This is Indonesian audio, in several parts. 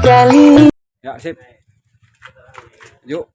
kali. Ya, sip. Yuk.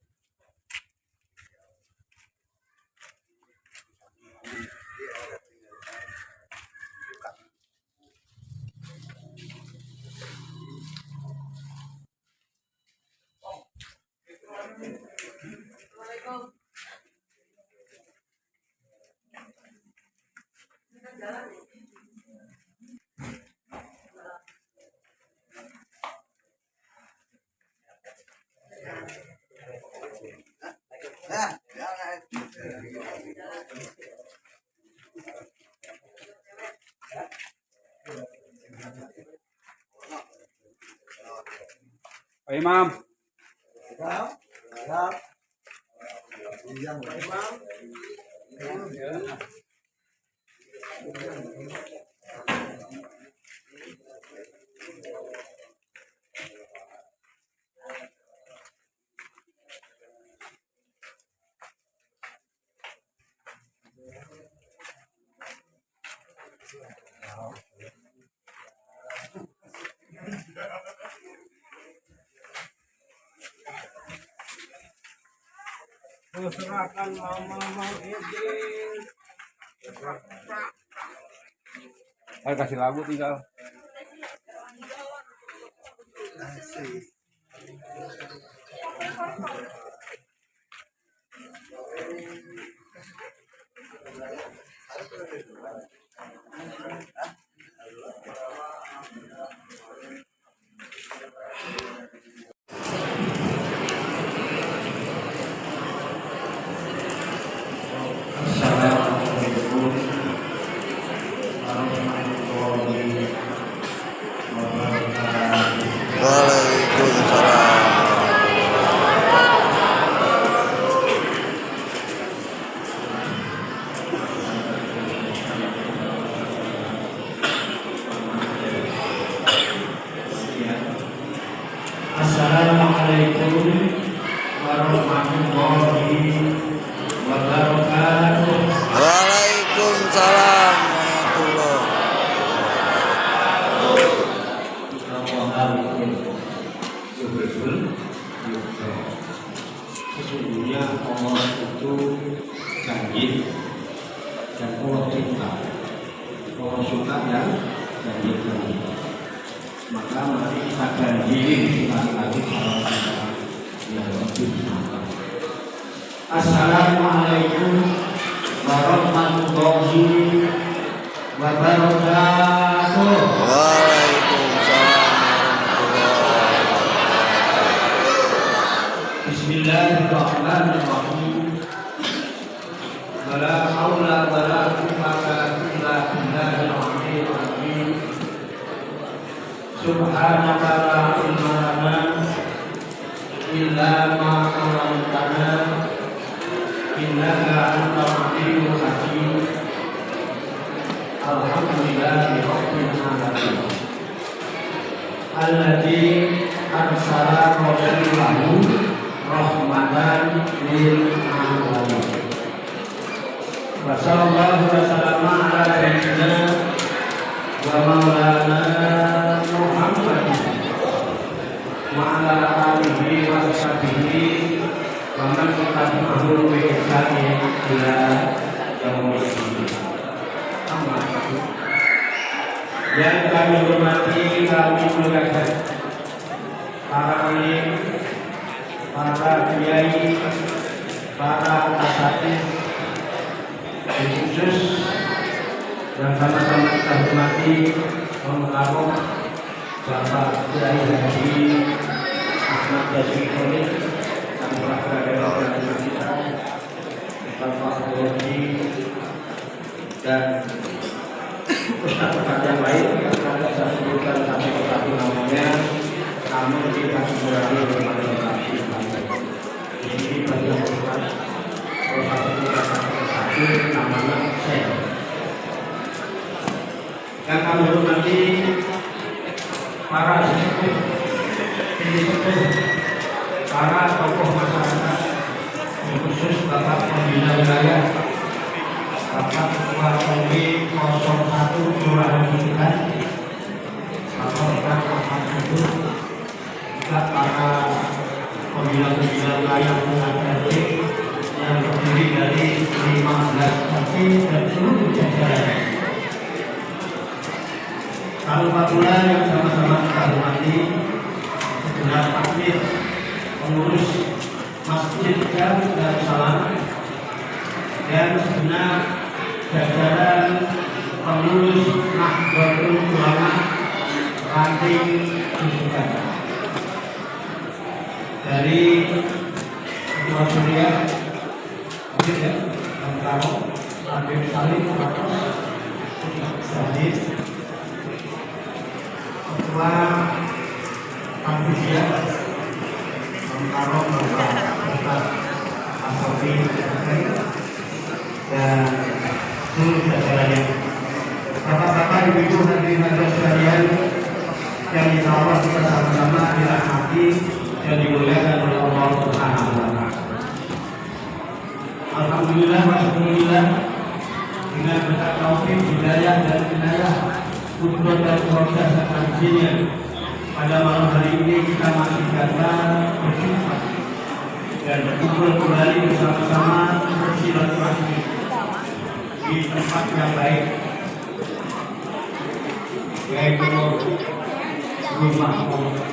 Pak Imam. Serahkan mama izin. Ayo kasih lagu tinggal. Assalamualaikum warahmatullahi wabarakatuh. Waalaikumsalam Sesungguhnya Allah itu janji dan Allah cinta. Allah suka yang janji. Maka mari kita diri lagi kalau yang lebih mantap. Assalamualaikum warahmatullahi wabarakatuh. Waalaikumsalam warahmatullahi wabarakatuh. Bismillahirrahmanirrahim. Wala haula wala quwwata illa billahil aliyyil azim. Subhanaka la ilma lana illa ma 'allamtana innaka antal alimul hakim. Alhamdulillahi rabbil alamin. Alladzi arsala rasulahu rahmatan lil alamin. Wa sallallahu wa sallama ala sayyidina wa maulana Muhammad wa ala alihi wa sahbihi wa man tabi'ahum bi ihsanin ila yaumil din. Amma ba'du. Yang kami hormati, kami muliakan para alim, para kiai, para asatidz, khusus yang sama-sama kita hormati Om Bapak Kiai Haji Ahmad Yazid Khalil, kami berada di kita, Bapak Haji dan ustaz-ustaz yang lain yang akan saya sebutkan satu namanya, namun kita mengurangi bermanfaat. Di sini bagian ustaz, satu namanya saya. Yang kami hormati para sesepuh, para tokoh masyarakat, khusus Bapak Pembina Wilayah, Bapak Ketua Komisi 01 Kelurahan Kutipan, Bapak Ahmad Ahmad, pembina-pembina wilayah RT yang terdiri dari 15 RT dan seluruh jajaran. Kalau pula yang sama-sama kita hormati, segenap takmir pengurus Masjid Darussalam dan segenap jajaran pengurus Nahdlatul Ulama ranting Nusa dari Ketua Surya, Karo, Habib Salim, Sadis, Ketua Kampusya, Karo, Bapak Asofi, dan seluruh jajarannya. Bapak-bapak, ibu-ibu, hadirin hadirat sekalian, yang insya Allah kita sama-sama dirahmati dan dimuliakan oleh Allah Subhanahu wa Ta'ala. Alhamdulillah wa syukurillah, dengan berkat taufik, hidayah dan inayah, kudrat dan kuasa serta izinnya, pada malam hari ini kita masih dapat berjumpa dan berkumpul kembali bersama-sama bersilaturahmi di tempat yang baik, yaitu rumah Allah.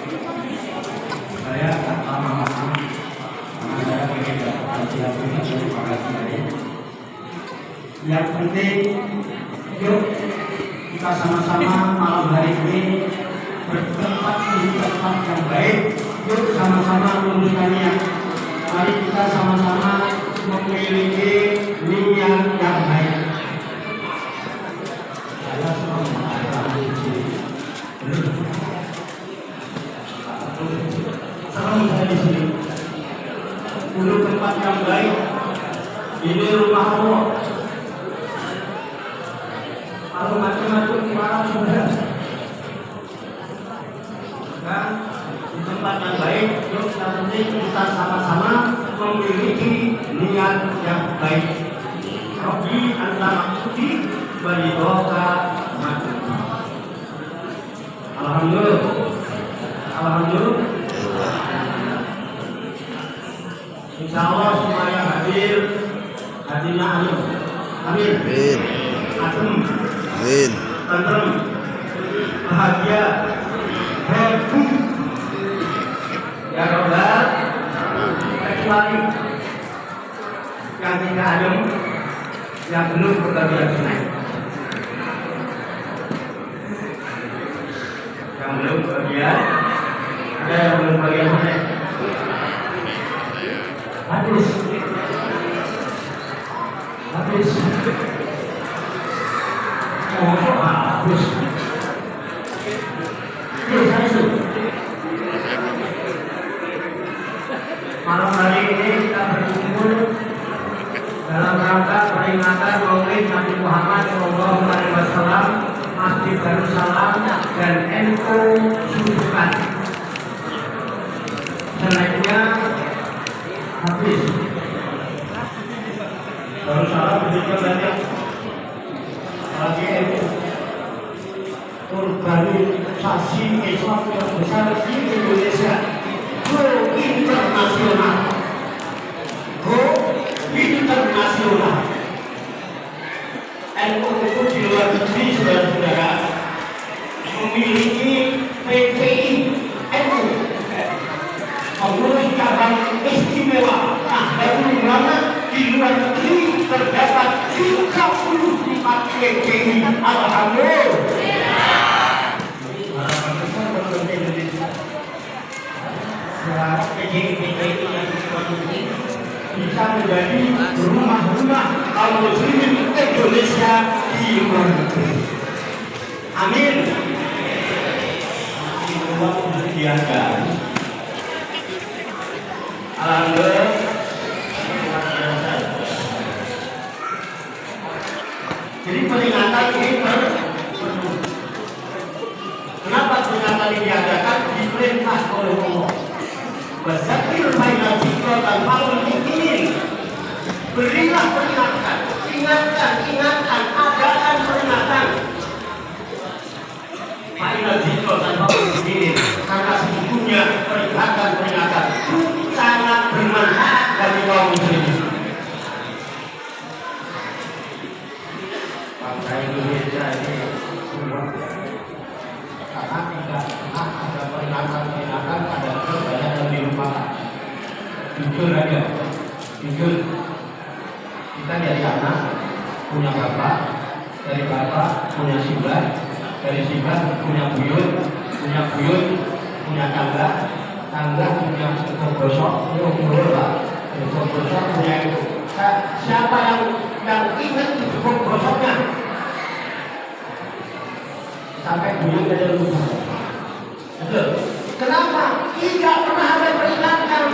Saya tak lama-lama karena saya ingin dapat siapkan terima kasih saya. Yang penting, yuk kita sama-sama malam hari ini bertempat di tempat yang baik. Yuk sama-sama luruskan niat. Mari kita sama-sama memiliki niat yang baik. Saya selalu mengatakan serem saya di sini. Dulu tempat yang baik, ini rumah Allah. Kalau macam-macam para saudara, dan di tempat yang baik, yuk yang penting kita sama-sama memiliki niat yang baik. Rabbi anta maksudi balidoka mati. Alhamdulillah. Alhamdulillah. Insya Allah semuanya hadir, hadirnya alim. Amin. Amin. Adem. Amin. Tentrem. Bahagia. Happy. Ya Rabbal. Kecuali yang tidak adem, yang penuh berbagai sunai. Yang belum bagian, ada yang belum bagian sunai. Habis. Oh, habis. Malam hari ini kita berkumpul dalam rangka peringatan Maulid Nabi Muhammad SAW, Masjid Darussalam dan NU Susukan. Selanjutnya habis. Darussalam begitu banyak lagi NU organisasi Islam yang besar di Indonesia. Go internasional. Go internasional. NU itu di luar negeri, saudara-saudara, memiliki PPI NU, pengurus cabang istimewa. Nah, dari mana di luar negeri terdapat 34 PPI. Alhamdulillah. PPI yang bisa menjadi rumah-rumah kaum muslimin Indonesia di luar negeri. Amin. Biasa. Alhamdulillah. Jadi peringatan ini kenapa peringatan ini diadakan? Diperintah oleh Allah. Bazakir bainal zikra dan maul ini. Berilah peringatan, ingatkan, adakan peringatan. Bainal zikra dan maul ini, karena sesungguhnya peringatan itu Jujur aja, jujur. Kita dari anak punya bapak, dari bapak punya sibah, dari sibah punya buyut punya tangga punya gosok, gosok punya itu. Siapa yang ingat cukup gosoknya? Sampai buyut aja lupa. Betul. Kenapa? Tidak pernah ada peringatan.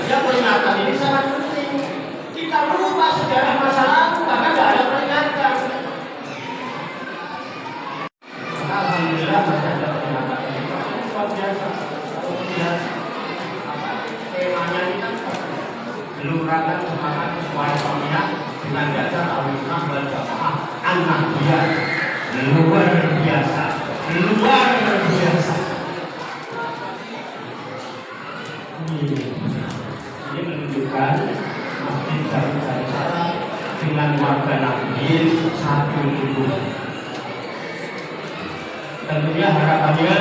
Ya, peringatan ini sangat penting. Kita lupa sejarah masa lalu karena tidak ada peringatan. Alhamdulillah masih ada peringatan. Luar biasa. Lihat temanya ini kan gelurakan semangat sesuai dunia dengan dasar al-sunnah wal jamaah anak dia luar biasa. Ini menunjukkan masjid Darussalam dengan warga Nahdien satu tubuh. Tentunya harapannya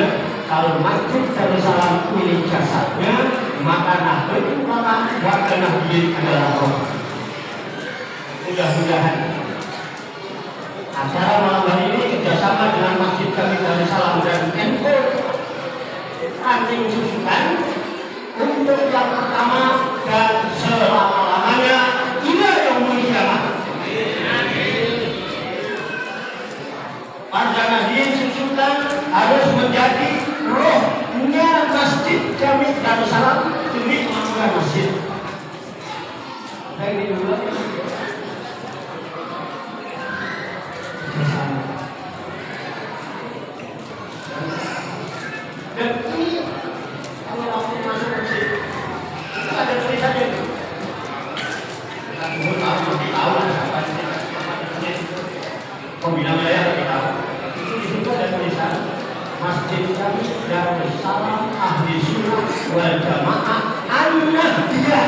kalau masjid Darussalam ini jasadnya, maka Nahdien warga Nahdien adalah roh. Mudah-mudahan acara malam hari ini kerjasama dengan Masjid kami Darussalam dan NU ranting susukan untuk yang pertama dan selama-lamanya ila yaumil qiyamah. Warga Nahdien susukan harus menjadi rohnya Masjid kami Darussalam demi makmurah masjid. Baik dulu. Dan ini kalau langsung masuk masjid itu ada tulisannya. Kita belum tahu, masih tahu lah apa ini. Pembina wilayah lebih tahu. Itu di situ ada tulisan Masjid kami Darussalam Ahli Sunnah wal Jamaah An-Nahdiyah.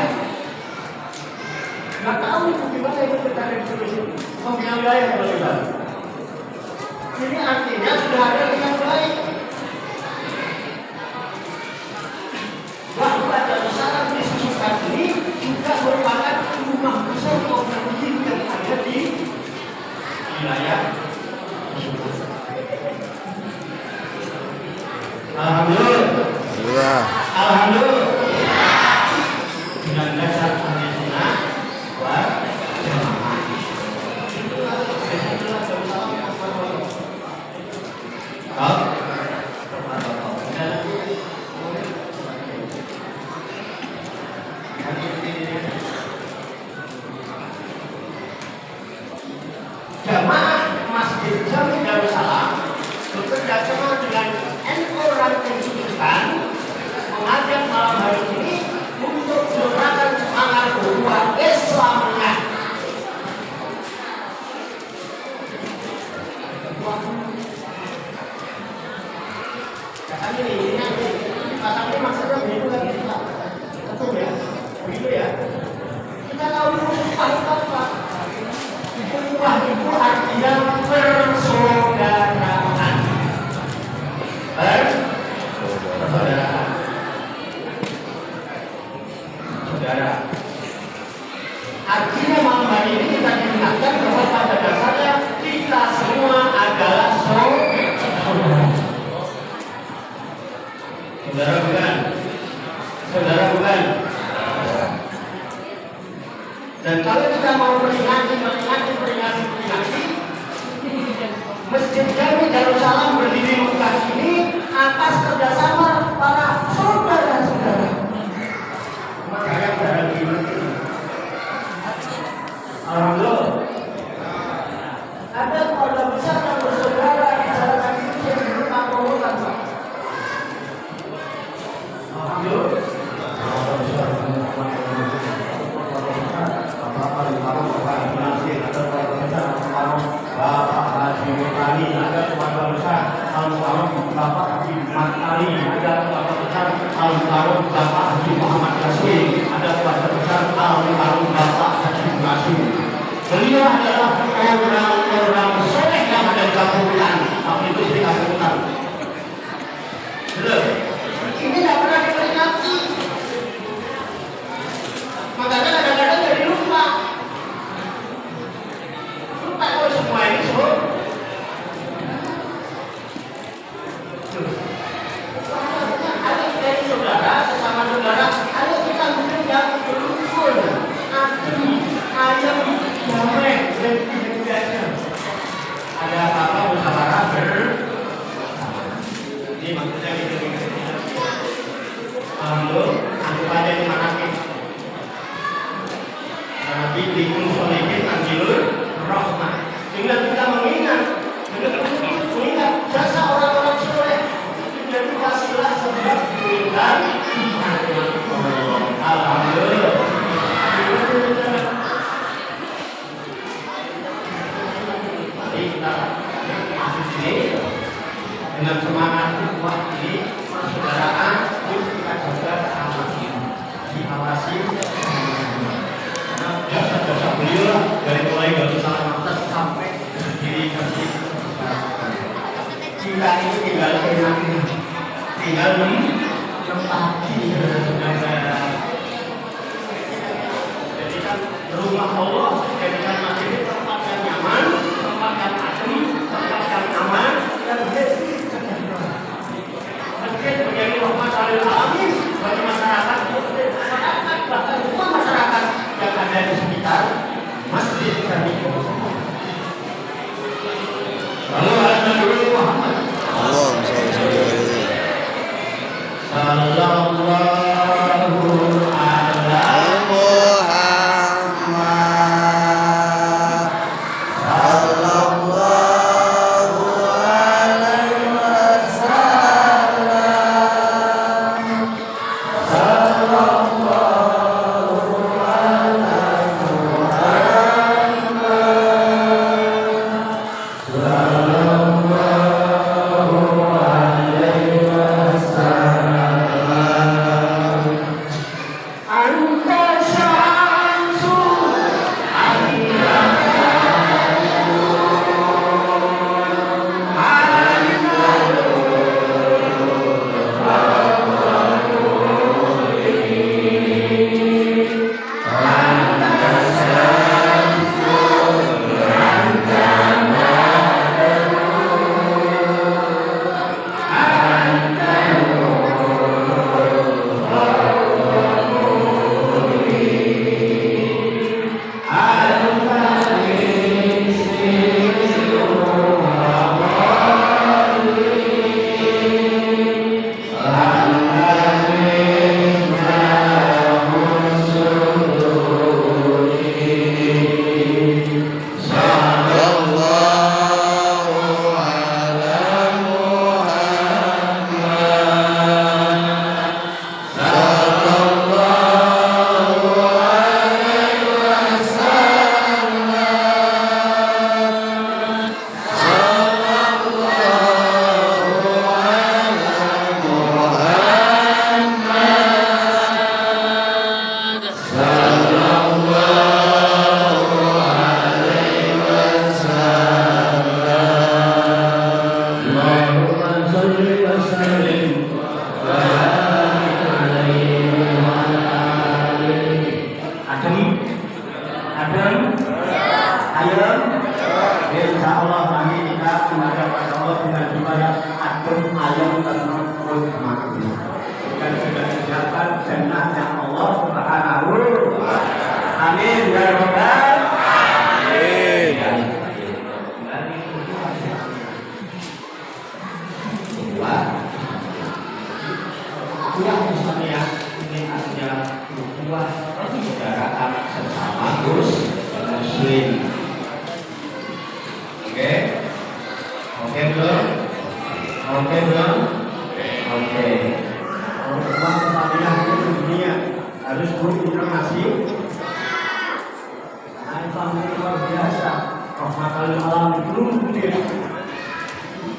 Nggak tahu itu gimana itu terjadi di sini. Pembina wilayah lebih tahu. Ini artinya sudah ada yang baik. Bahwa Darussalam disusukan ini juga merupakan rumah besar kaum muslimin yang ada di wilayah tersebut. Alhamdulillah. Alhamdulillah. Dengan dasar ahli sunnah wal jamaah. Jamaah Masjid Jami Darussalam bekerja sama dengan NU Ranting Susukan mengajak malam hari ini untuk menyuarakan semangat umat Islamnya. Katanya ini pasangnya maksudnya begitu kan kita betul ya, begitu ya. Kita tahu upah itu apa? Upah itu artinya persaudaraan. Persaudaraan. Saudara. Artinya malam hari ini kita diingatkan bahwa pada dasarnya kita semua adalah saudara. Saudara bukan? Saudara bukan? Dan kalau kita mau peringati Masjid Jami Darussalam berdiri lukas ini atas kerjasama para saudara-saudara. Makanya berada di alhamdulillah. Ada keluarga besar yang bersaudara di jalan kaki yang dibuka pengurusan. Alhamdulillah. Bapak Haji Mutani, ada keluarga besar Al-Mukarram Bapak Haji Matali, ada keluarga besar Al-Mukarram Bapak Haji Muhammad Kasih, ada keluarga besar Al-Mukarram Bapak Haji Kasih. Beliau adalah orang-orang soleh yang ada di kampung itu di kampung. Ini tidak pernah diberikan. saudara, ayo kita hidup yang bersyukur, adem, ayam, damai, dan biasa. Ada apa-apa musyawarah ini maksudnya gitu. Lalu, anggap aja di mana kita. Nabi dikul solihin anjilur rahmah. Dengan kita mengingat jasa orang-orang soleh dan kita silah sebab berikan alhamdulillah. Mari kita masuk sini dengan semangat kuat ini persaudaraan kita jaga diawasi. Jasa beliau dari mulai dari salah sampai berdiri bersih. Kita ini tinggal menempati saudara. Jadi kan rumah Allah jadikan masjid tempat yang nyaman, tempat yang adem, tempat yang aman dan bersih. Masjid menjadi rahmat lil alamin bagi masyarakat, bahkan semua masyarakat yang ada di sekitar masjid Nabi Muhammad. Lalu ada Nabi Muhammad. Sallallahu alaihi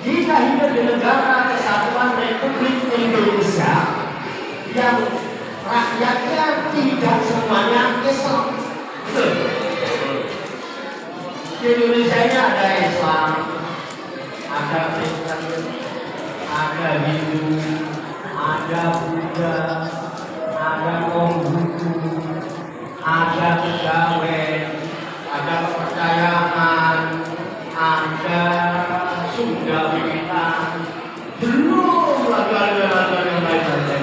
Kita hidup di negara kesatuan Republik Indonesia yang rakyatnya tidak semuanya Islam. Betul. Di Indonesia ini ada Islam, ada Kristen, ada Hindu, ada Buddha, ada Konghucu, ada Kejawen, ada kepercayaan, ada Sunda Wiwitan, belum lagi aliran yang lain-lain.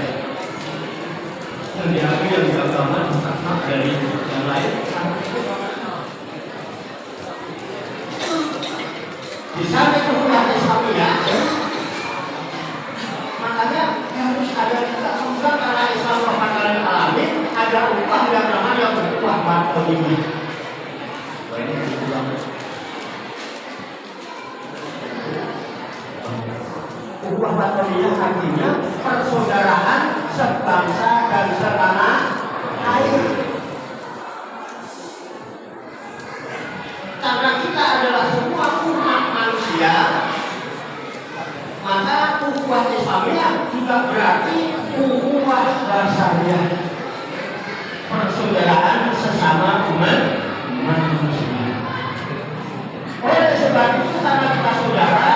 yang diakui yang beragama sama dari yang lain. Di sana itu umat Islamiyah, makanya harus ada juga usaha karena Islam rahmatan alamin, ada upah yang namanya upah batiniah. Upah batiniah artinya persaudaraan sebangsa dan setanah air. Karena kita adalah semua umat manusia, maka ukhuwah Islamiyah juga berarti ukhuwah basariyah, persaudaraan sesama umat manusia. Oleh sebab itu karena kita saudara,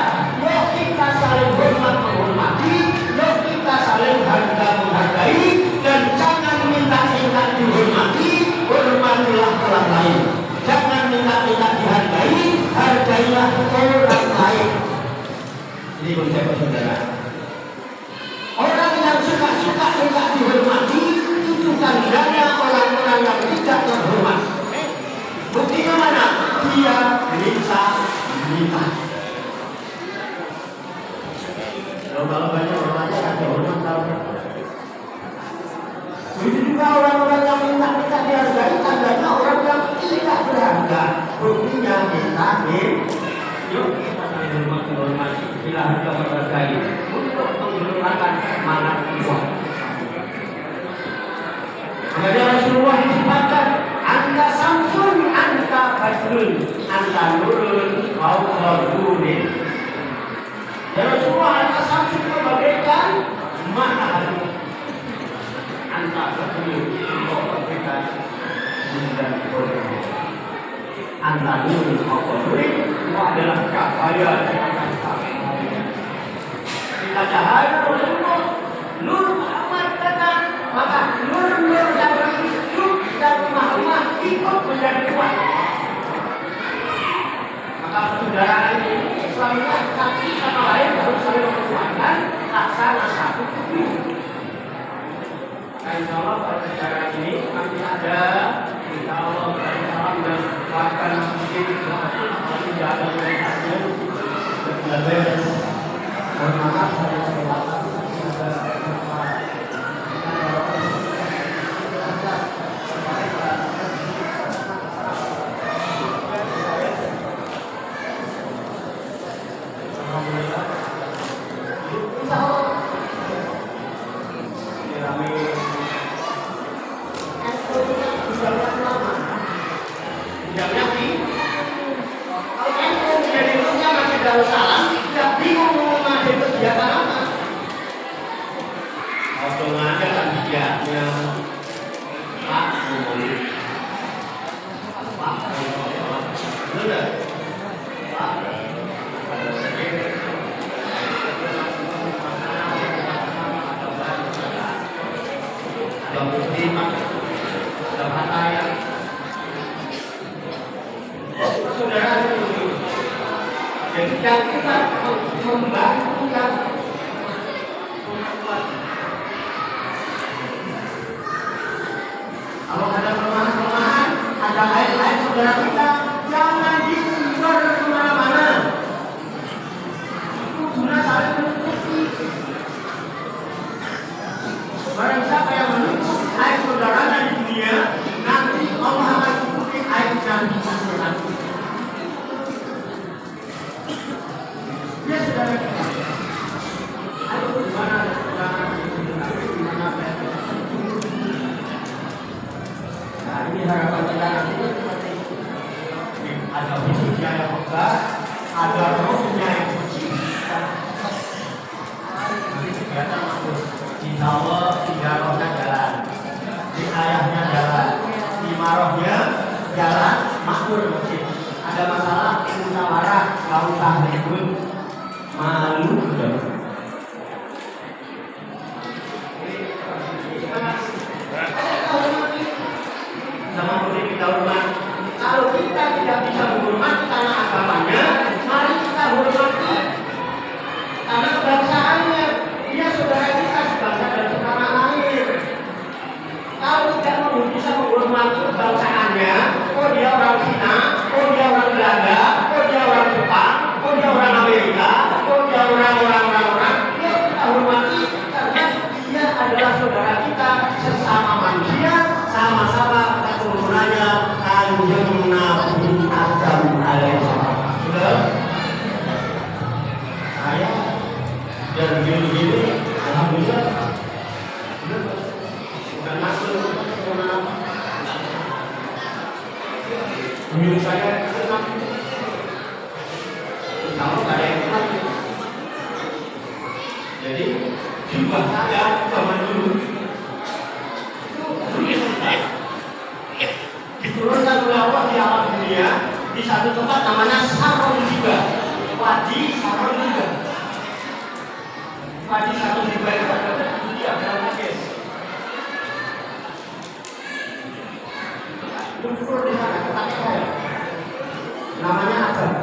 yuk kita saling hormat menghormati, yuk kita saling harga menghargai, dan jangan minta-minta dihormati, hormatilah orang lain. Jangan minta-minta dihargai, hargailah orang lain. Ini konsep persaudaraan. Orang yang suka-suka minta dihormati itu tandanya orang-orang yang tidak terhormat. Buktinya mana? Dia minta. Kalau banyak orang aja ada hormat tahu. Begitu juga orang-orang yang minta dihargai tandanya orang yang tidak berharga. Buktinya minta. Yuk kita saling hormati, bila harga menghargai untuk menghormatkan semangat uang. Kemudian Rasulullah disebutkan, anta samsun, anta badrun, anta nurun, fauqa nurin. Ya Rasulullah, anta samsun bagaikan matahari, anta badrun, fauqa bagaikan bulan purnama. Anta nurun, fauqa nurin, itu adalah cahaya di atas cahaya. Kita cahaya Rasulullah, nur Muhammad datang, maka nur-nur yang berhidup dan rumah-rumah ikut menjadi kuat. Maka persaudaraan ini Islamiyah satu sama lain harus saling menguatkan laksana satu tujuh. Insya Allah pada acara ini nanti ada insya Allah salam dan bahkan mungkin tidak ada yang ada berbagai bermaaf saya selatan dan kita membantu yang kalau ada kelemahan-kelemahan, ada lain-lain saudara kita, jangan diumbar kemana-mana. Guna saling menutupi. Barang siapa yang menutup aib saudaranya di dunia, nanti Allah akan tutupi aibnya di akhirat. Dia saudara kita. Ayo gimana saudara? Gimana Nah ini harapan kita nanti seperti ada hidupnya yang megah, ada rohnya yang suci. Insya Allah tiga rohnya jalan, di ayahnya jalan, di marohnya jalan, makmur masjid. Ada masalah, musyawarah, nggak usah ribut, malu udah. Sama seperti kita hormat. Kalau kita tidak bisa menghormati karena agamanya, mari kita hormati karena kebangsaannya. Dia saudara kita sebangsa dan setanah air. adalah saudara kita, sesama manusia, sama-sama keturunannya Kanjeng Nabi Adam alaihissalam. Sudah, saya dan gini-gini, alhamdulillah, bukan masuk, menurut saya tenang. Kalau nggak ada yang tenang, jadi jiwa saya zaman dulu diturunkan oleh Allah di alam dunia di satu tempat namanya Sarong Jiba, Wadi Sarong Jiba. Wadi Sarong Jiba itu adalah dia dalam Mesir. Turun di sana tempat saya, namanya Adam.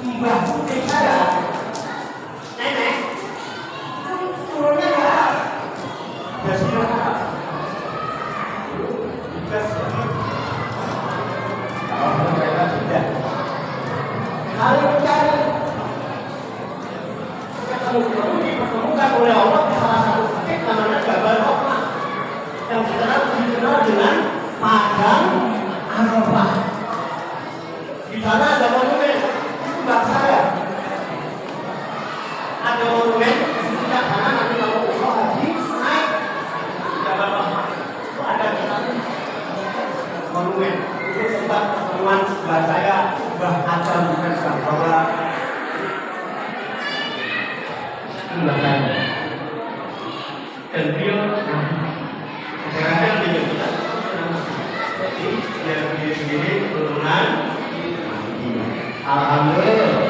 Mbah putih saya, nenek, turunnya nggak Jazirah Arab. Kalau mereka sudah kali mencari, ketemu dipertemukan oleh Allah di salah satu bukit namanya Jabal Rahmah yang dikenal dengan Padang Arafah. Di sana ada monumen. Mbak saya ada monumen di sebelah sana, nanti kalau umroh haji naik Jabal Rahmah itu ada di sana monumen. Itu tempat pertemuan mbak saya, Mbah Adam bukan Mbah Bawa. Mbah saya dan beliau kadang-kadang dia kita jadi dia begini turunan. Alhamdulillah.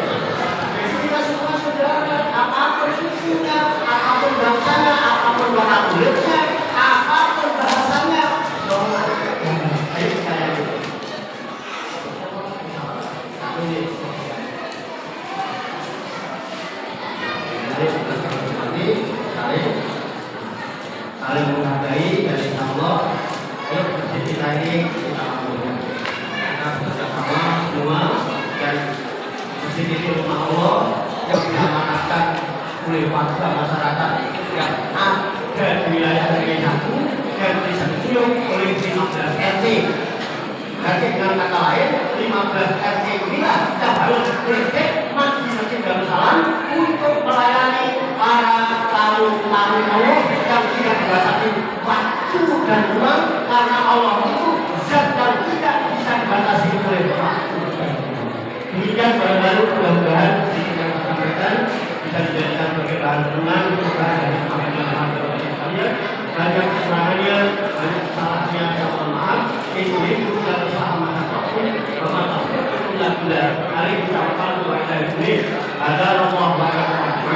Jadi kita semua saudara, apapun sukunya, apapun bangsanya, apapun warna kulitnya, apapun bahasanya, semua ayo saya ini. Saling menghargai dari Allah. Ayo kita ini kita lakukan. Kita bersama semua. Dan di sini rumah Allah yang diamanatkan oleh warga masyarakat yang ada di wilayah RW 1 dan disetujui oleh 15 RT. Jadi dengan kata lain 15 RT inilah yang harus berkhidmat di Masjid Darussalam untuk melayani para tamu-tamu Allah yang tidak dibatasi waktu dan ruang, karena Allah itu zat yang tidak bisa dibatasi oleh waktu. Demikian baru mudah-mudahan yang disampaikan bisa dijadikan sebagai bahan renungan untuk dari teman-teman sekalian. Banyak kekurangannya, banyak kesalahannya, saya mohon maaf. Ini sudah bersama masyarakat. Bermanfaat untuk hari kita akan mulai ini. Ada Allah wabarakatuh.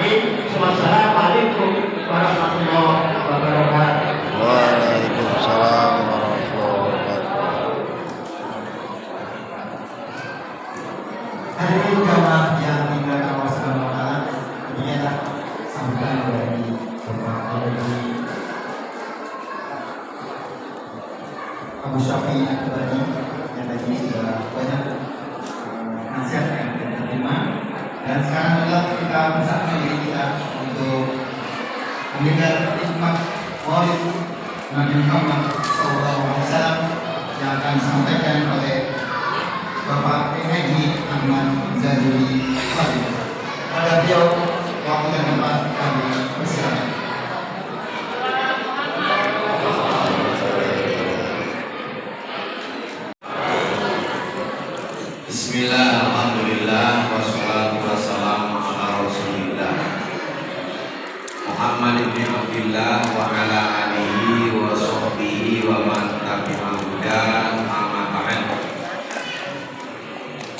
Wassalamualaikum warahmatullahi wabarakatuh. Waalaikumsalam warahmatullahi wabarakatuh. Hadirin jamaah yang dimuliakan Allah Subhanahu wa taala, inilah sambutan dari Bapak Haji Abu Syafi'i Al-Bani yang tadi sudah banyak nasihat yang kita terima, dan sekarang adalah kita bersama diri kita untuk mendengar hikmah Maulid Nabi Muhammad SAW yang akan disampaikan oleh Bapak Haji Ahmad Zahiri Fadil. Pada beliau waktu dan tempat kami persilakan. Bismillah, alhamdulillah, wassalatu wassalamu ala rasulillah Muhammad ibn Abdillah wa ala alihi wa sahbihi wa man tabi'ahum amma ba'd.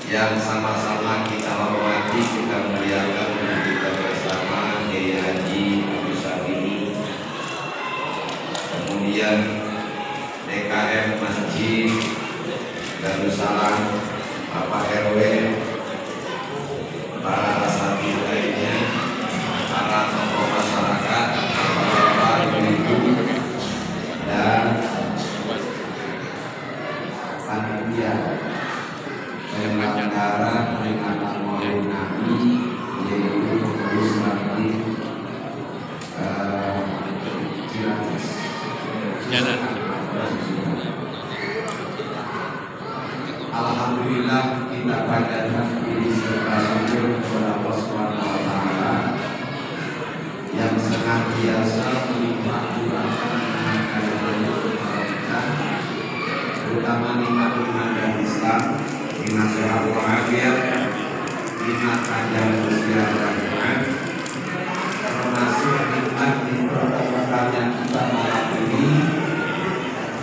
Yang sama-sama kita hormati, kita muliakan, dan kita bersama Kiai Haji Abu Syafi'i, kemudian DKM Masjid Darussalam, Bapak RW, para asatidz lainnya, para tokoh masyarakat, bapak-bapak, ibu-ibu, dan panitia penyelenggara Alhamdulillah kita panjatkan puji serta syukur kepada Allah Subhanahu wa taala yang senantiasa melimpah curahkan kita, terutama nikmat-nikmat dari Islam, nikmat sehat walafiat, nikmat panjang usia dan iman, termasuk nikmat di pertemuan yang kita malam ini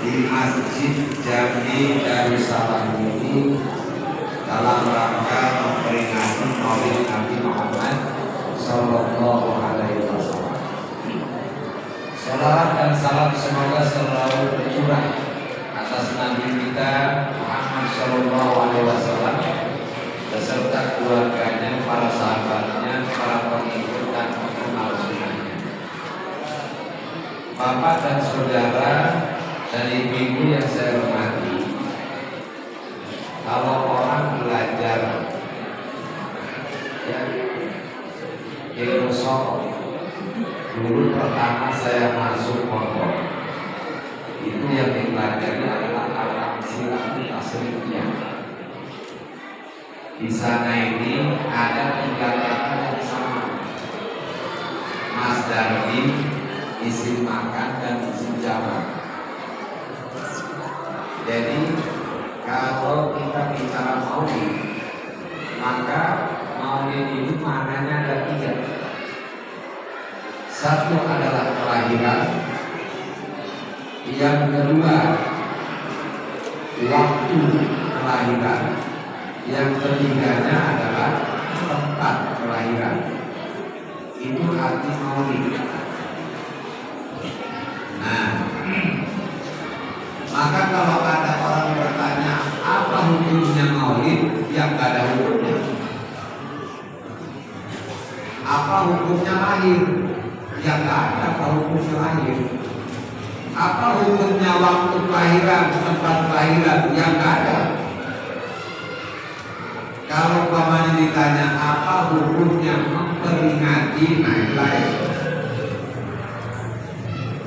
di Masjid Jami Darussalam ini dalam rangka memperingati Maulid Nabi Muhammad Sallallahu Alaihi Wasallam. Salawat dan salam semoga selalu tercurah atas Nabi kita Muhammad Sallallahu Alaihi Wasallam beserta keluarganya, para sahabatnya, para pengikut dan pengenal sunnahnya. Bapak dan saudara dan ibu-ibu yang saya hormati, kalau orang belajar ya ilmu sholat, dulu pertama saya masuk pondok itu yang dipelajari adalah alam silat tasrifnya. Di sana ini ada 3 kata yang sama, Mas Darwin, isim makan dan isim jamak. Jadi kalau kita bicara maulid, maka maulid ini maknanya ada 3. Satu adalah kelahiran, yang kedua waktu kelahiran, yang ketiganya adalah tempat kelahiran. Itu arti maulid. Nah, maka kalau ada orang bertanya apa hukumnya maulid, yang gak ada hukumnya. Apa hukumnya lahir, yang gak ada apa hukumnya lahir. Apa hukumnya waktu kelahiran, tempat kelahiran, yang gak ada. Kalau pamannya ditanya apa hukumnya memperingati naik lahir,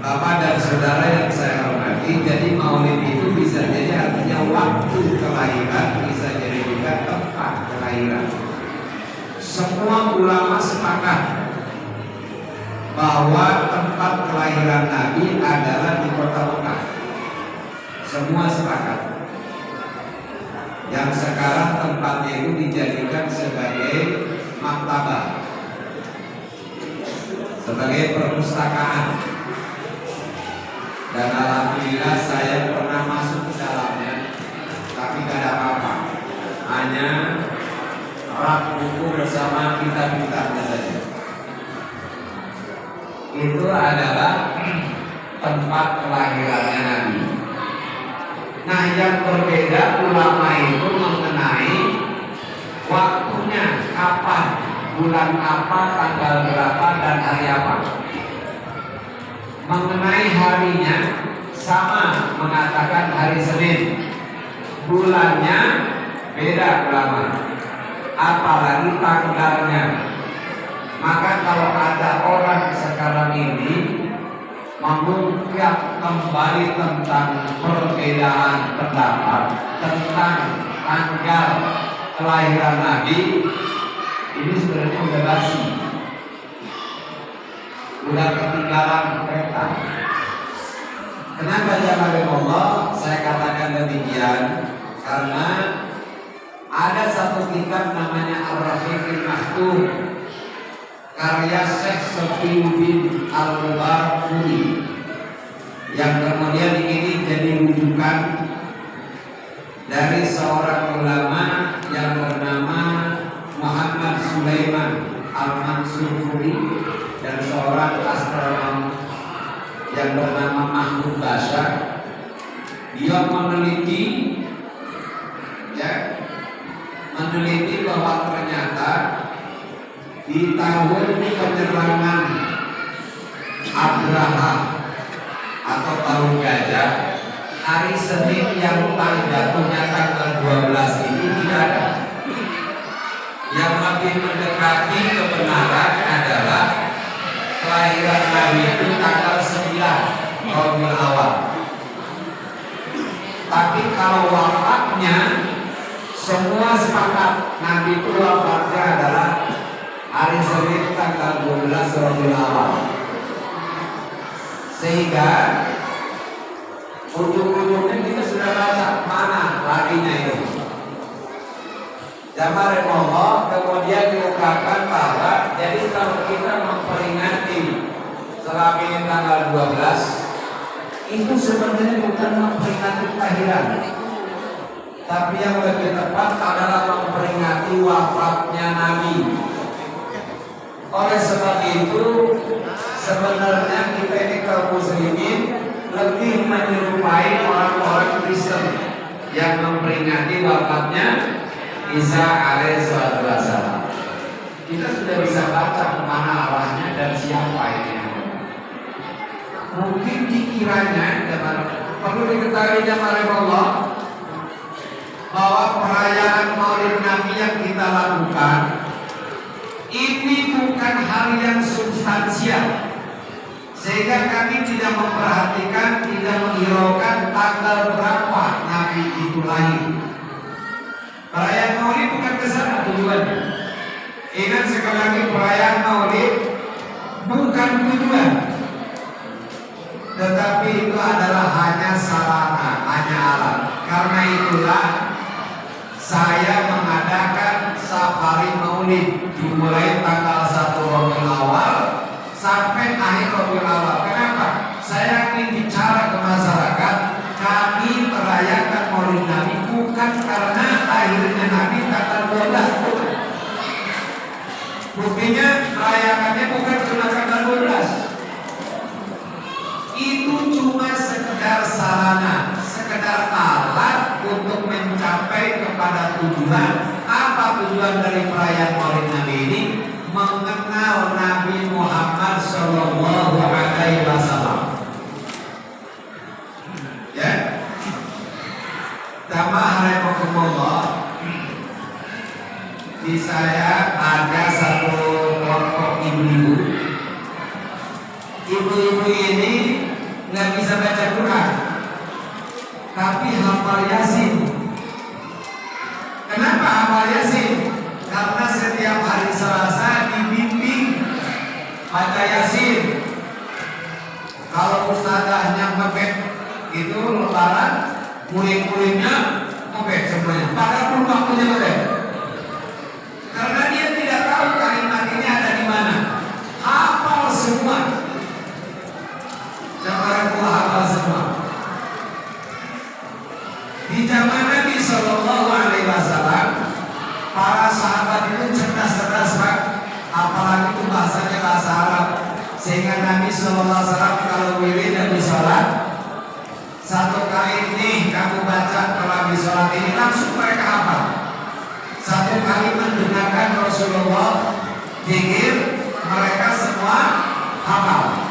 Bapak dan saudara yang saya hormati, jadi maulid itu bisa jadi artinya waktu kelahiran, bisa jadi juga tempat kelahiran. Semua ulama sepakat bahwa tempat kelahiran Nabi adalah di kota Mekah. Semua sepakat. Yang sekarang tempatnya itu dijadikan sebagai maktabah, sebagai perpustakaan. Dan alhamdulillah saya pernah masuk ke dalamnya, tapi gak ada apa-apa, hanya rak buku bersama kitab-kitabnya saja. Itu adalah tempat kelahirannya Nabi. Nah, yang berbeda ulama itu mengenai waktunya, kapan, bulan apa, tanggal berapa, dan hari apa. Mengenai harinya sama, mengatakan hari Senin. Bulannya beda ulama, apalagi tanggalnya. Maka kalau ada orang sekarang ini mengungkap kembali tentang perbedaan pendapat tentang tanggal kelahiran Nabi, ini sebenarnya udah basi, udah ketinggalan kereta. Kenapa jamaah Allah saya katakan demikian? Karena ada satu kitab namanya Ar-Rafiqil Maktum, karya Syekh Sofiyuddin Al-Mubarakfuri, yang kemudian ini jadi rujukan dari seorang ulama yang bernama Muhammad Sulaiman Al-Mansurfuri dan seorang astronom yang bernama Mahmud Bashar. Dia meneliti bahwa ternyata di tahun penyerangan Abraha atau tahun gajah, hari Senin yang jatuhnya tanggal 12 ini tidak ada. Yang lebih mendekati kebenaran adalah kelahiran Nabi itu tanggal 9 Rabiul Awal. Tapi kalau wafatnya semua sepakat Nabi itu wafatnya adalah hari Senin tanggal 12 Rabiul Awal. Sehingga ujung-ujungnya kita sudah baca mana larinya itu. Jamaah Allah kemudian diungkapkan bahwa jadi kalau kita memperingati selama ini tanggal 12 itu sebenarnya bukan memperingati kelahiran, tapi yang lebih tepat adalah memperingati wafatnya Nabi. Oleh sebab itu sebenarnya kita ini kaum muslimin lebih menyerupai orang-orang Kristen yang memperingati wafatnya Isa alaihissalatu wassalam. Kita sudah bisa baca kemana arahnya dan siapa ini. Mungkin dikiranya perlu diketahui jamaah Allah bahwa perayaan Maulid Nabi yang kita lakukan ini bukan hal yang substansial, sehingga kami tidak memperhatikan, tidak menghiraukan tanggal berapa Nabi itu lahir. Perayaan Maulid bukan kesana tujuannya. Ingat sekali lagi, perayaan Maulid bukan tujuan, tetapi itu adalah hanya sarana, hanya alat. Karena itulah saya mengadakan safari Maulid dimulai tanggal 1 Rabiul Awal sampai akhir Rabiul Awal. Kenapa? Saya ingin bicara ke masyarakat, kami merayakan Maulid Nabi bukan karena lahirnya Nabi tanggal 12. Buktinya merayakannya bukan cuma tanggal 12. Itu cuma sekedar sarana, sekedar alat untuk mencapai kepada tujuan. Apa tujuan dari perayaan Maulid Nabi ini? Mengenal Nabi Muhammad Sallallahu Alaihi Wasallam. Ya, Bismillahirrahmanirrahim. Di saya ada satu kelompok ibu-ibu. Ibu-ibu ini nggak bisa baca Quran, tapi hafal Yasin. Kenapa hafal Yasin? Karena setiap hari Selasa dibimbing baca Yasin. Kalau ustazahnya ngebet itu lebaran, murid-muridnya ngebet semuanya. Padahal waktunya ngebet. Karena dia tidak tahu kalimat ini ada di mana. Hafal semua. Jangan hafal semua. Di zaman Nabi Sallallahu Alaihi Wasallam, para sahabat itu cerdas-cerdas Pak. Apalagi itu bahasanya bahasa Arab. Sehingga Nabi Sallallahu Alaihi Wasallam kalau wirid dan sholat, satu kali ini kamu baca kalau habis sholat ini langsung mereka hafal. Satu kali mendengarkan Rasulullah zikir, mereka semua hafal.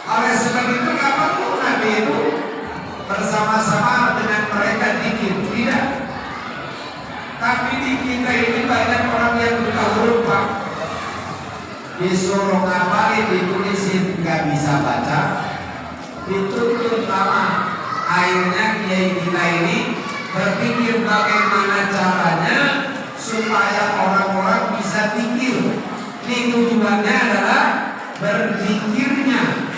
Oleh sebab itu nggak perlu Nabi itu bersama-sama dengan mereka zikir, tidak. Tapi di kita ini banyak orang yang buta huruf Pak. Disuruh ngapalin, ditulisin nggak bisa baca, dituntut lama. Akhirnya kiai kita ini berpikir bagaimana caranya supaya orang-orang bisa zikir. Ini tujuannya adalah berzikirnya,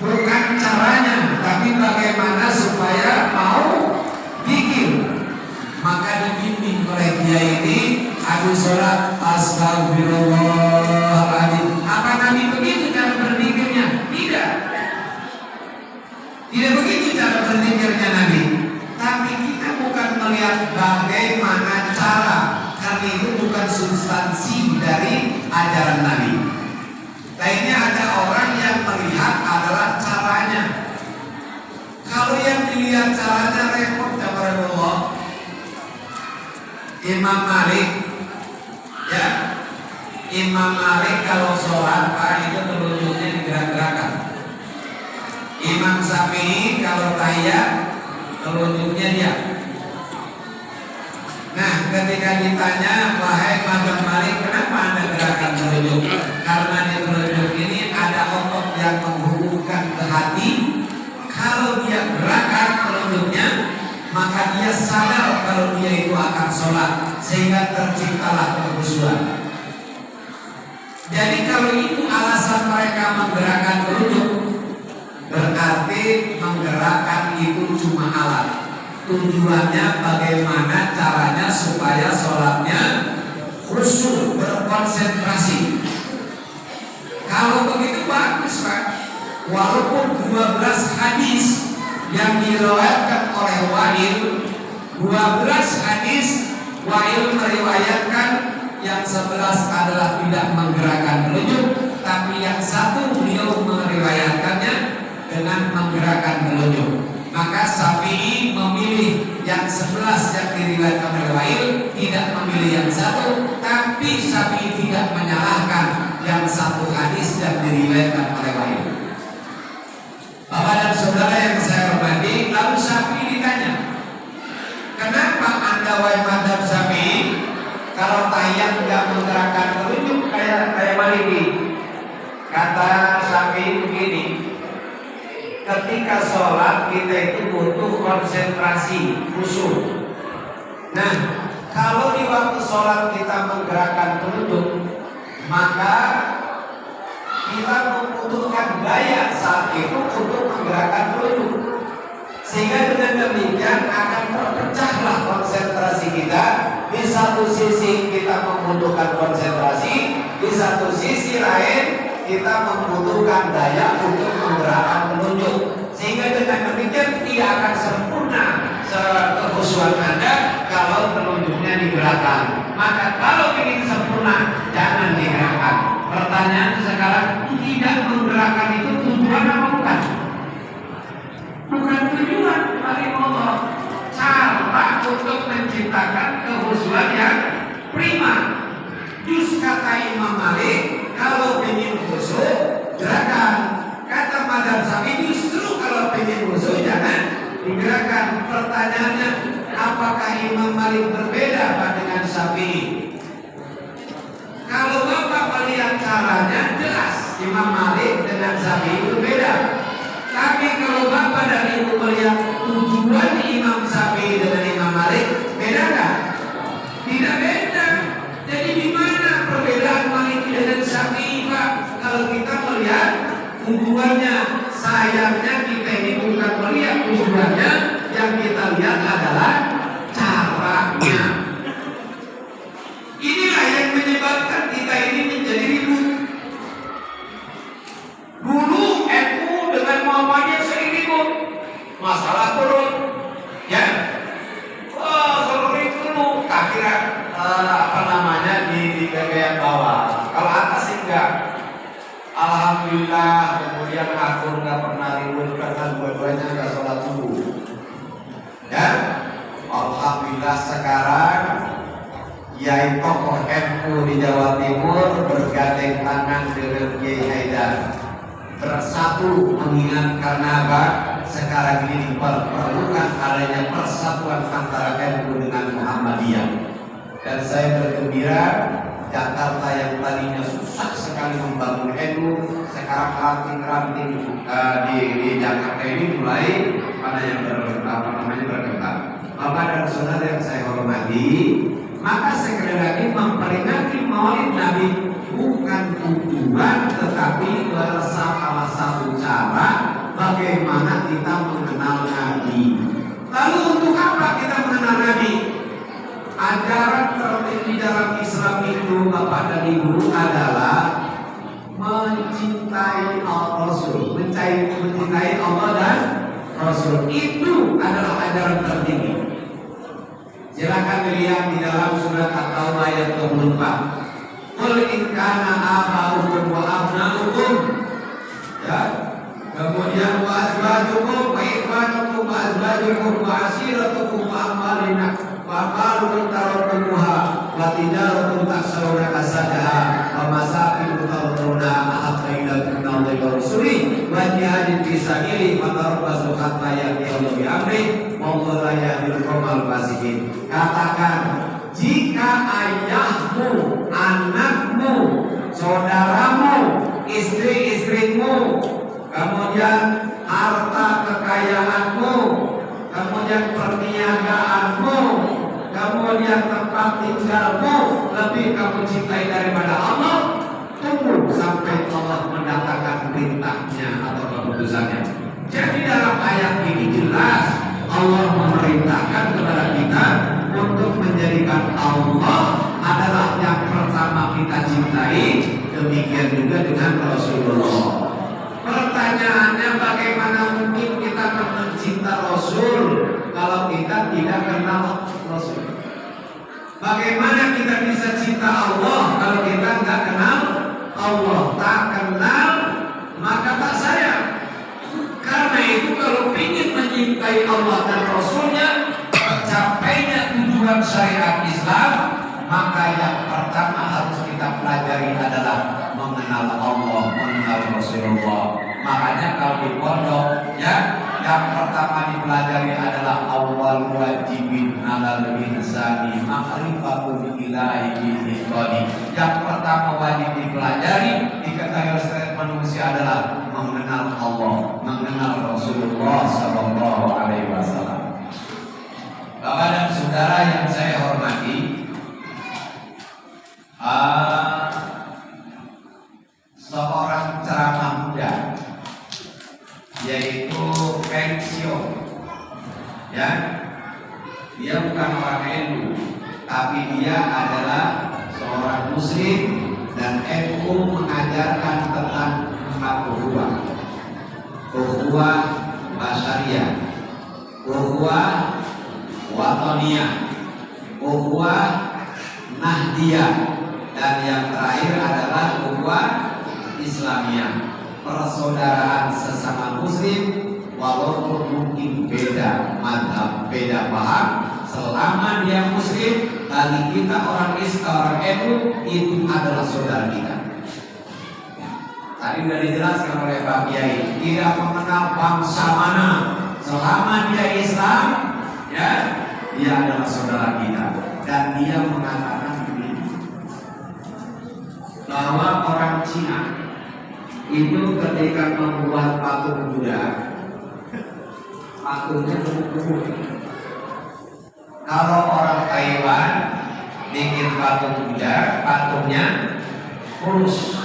bukan caranya, tapi bagaimana supaya mau zikir. Maka dibimbing oleh kiai ini, habis sholat astagfirullahaladzim. Apa Nabi begitu cara berzikirnya? Tidak. Tidak begitu cara berzikirnya Nabi. Tapi kita bukan melihat bagaimana cara, karena itu bukan substansi dari ajaran Nabi. Lainnya ada orang yang melihat adalah caranya. Kalau yang dilihat caranya repot ya Allah. Imam Malik, ya, Imam Malik kalau sholat Pak itu telunjuknya digerak-gerakan. Imam Syafi'i kalau tahiyat telunjuknya dia. Nah, ketika ditanya, wahai Imam Malik, kenapa Anda gerakan telunjuk? Karena di telunjuk ini ada otot yang menghubungkan ke hati. Kalau dia gerakan telunjuknya dia sadar kalau dia itu akan sholat, sehingga terciptalah kekhusyuan. Jadi kalau itu alasan mereka menggerakkan telunjuk, berarti menggerakkan itu cuma alat. Tujuannya bagaimana caranya supaya sholatnya khusyuk, berkonsentrasi. Kalau begitu bagus, Pak. Walaupun 12 hadis yang diriwayatkan oleh Wa'il, 12 hadis Wa'il meriwayatkan yang 11 adalah tidak menggerakkan telunjuk, tapi yang satu beliau meriwayatkannya dengan menggerakkan telunjuk. Maka Syafi'i memilih yang 11 yang diriwayatkan oleh Wa'il, tidak memilih yang satu, tapi Syafi'i tidak menyalahkan yang satu hadis yang diriwayatkan oleh Wa'il. Bapak dan saudara yang saya hormati, lalu Syafi'i ditanya, kenapa Anda wahai mazhab Syafi'i kalau tayang nggak menggerakkan telunjuk kayak Maliki? Kata Syafi'i begini, ketika sholat kita itu butuh konsentrasi, khusyuk. Nah, kalau di waktu sholat kita menggerakkan telunjuk, maka kita membutuhkan daya saat itu untuk menggerakkan telunjuk, sehingga dengan demikian akan terpecahlah konsentrasi kita. Di satu sisi kita membutuhkan konsentrasi, di satu sisi lain kita membutuhkan daya untuk menggerakkan telunjuk, sehingga dengan demikian tidak akan sempurna kekhusyuan Anda kalau telunjuknya digerakkan. Maka kalau ingin sempurna, jangan digerakkan. Pertanyaan sekarang, tidak menggerakkan itu tujuan apa bukan? Bukan tujuan bagi Allah. Cara untuk menciptakan kekhusyuan yang prima. Just kata Imam Malik, kalau ingin khusyuk, gerakan. Kata mazhab Syafi'i, justru kalau ingin khusyuk jangan digerakkan. Pertanyaannya, apakah Imam Malik berbeda dengan Syafi'i? Kalau Bapak melihat caranya, jelas Imam Malik dengan Syafi'i berbeda. Tapi kalau Bapak dan Ibu melihat tujuan Imam Syafi'i dengan Imam Malik, beda nggak? Tidak beda. Jadi di mana perbedaan Malik dengan Syafi'i, Pak? Kalau kita melihat tujuannya, sayangnya kita ini bukan melihat tujuannya, yang kita lihat adalah caranya. Inilah yang menyebabkan kita ini menjadi ribut. Dulu NU dengan Muhammadiyah sering ribut masalah turun, ya. Selalu ribut dulu, akhirnya di bagian bawah. Kalau atas sih enggak. Alhamdulillah, kemudian aku nggak pernah ribut karena dua-duanya nggak sholat subuh. Ya, alhamdulillah sekarang Yai tokoh NU di Jawa Timur bergandeng tangan dengan Kiai Haidar, bersatu mengingat karena apa? Sekarang ini diperlukan adanya persatuan antara NU dengan Muhammadiyah. Dan saya bergembira, Jakarta yang tadinya susah sekali membangun NU, sekarang ranting-ranting di Jakarta ini mulai berkembang. Bapak dan saudara yang saya hormati, maka sekali lagi memperingati Maulid Nabi bukan tujuan, tetapi salah satu cara bagaimana kita mengenal Nabi. Lalu untuk apa kita mengenal Nabi? Ajaran tertinggi dalam Islam itu, Bapak dan Ibu, adalah mencintai Rasul, mencintai Allah dan Rasul. Itu adalah ajaran tertinggi. Silakan dilihat di dalam surat At-Taubah ayat 24. Qul in kana aba'ukum wa abna'ukum, ya. Kemudian wa azwajukum wa ikhwanukum wa azwajukum wa ashiratukum wa amwalina wa amwalun tarawuha wa tijaratun taksawna kasadaha wa masakin tardawna ahabba ilaikum minallahi wa rasulihi wa jihadin fi sabilihi fatarabbasu hatta ya'tiya bi amri wallahu la yahdil qaumal fasiqin. Katakan, jika ayahmu, anakmu, saudaramu, istri-istrimu, kemudian harta kekayaanmu, kemudian perniagaan mencintai daripada Allah, tunggu sampai Allah mendatangkan perintahnya atau keputusannya. Jadi dalam ayat ini jelas Allah memerintahkan kepada kita untuk menjadikan Allah adalah yang pertama kita cintai. Demikian juga dengan Rasulullah. Pertanyaannya, bagaimana mungkin kita mencinta Rasul kalau kita tidak kenal Rasul? Bagaimana kita bisa cinta Allah kalau kita nggak kenal Allah? Tak kenal maka tak sayang. Karena itu kalau ingin mencintai Allah dan Rasulnya, tercapainya tujuan syariat Islam, maka yang pertama harus kita pelajari adalah mengenal Allah, mengenal Rasulullah. Makanya kalau di pondok, ya, yang pertama dipelajari adalah awal wajibin alal insani ma'rifatul ilahi bi'tiqadi. Yang pertama wajib dipelajari, diketahui oleh setiap manusia adalah mengenal Allah, mengenal Rasulullah sallallahu alaihi wasallam. Bapak dan saudara yang saya hormati, seorang ceramah muda, yaitu pensiun, ya, dia bukan orang NU, tapi dia adalah seorang muslim dan NU mengajarkan tentang 4 ukhuwah. Ukhuwah basyariyah, ukhuwah wataniyah, ukhuwah nahdiyah, dan yang terakhir adalah ukhuwah Islamiyah, persaudaraan sesama muslim walaupun mungkin beda madhab, beda paham, selama dia muslim, bagi kita orang NU itu adalah saudara kita. Tadi sudah dijelaskan oleh Pak Kiai, tidak mengenal bangsa mana, selama dia Islam, ya, dia adalah saudara kita. Dan dia mengatakan begini, bahwa orang Cina itu ketika membuat patung Buddha, patungnya gemuk-gemuk. Kalau orang Taiwan bikin patung Buddha, patungnya kurus.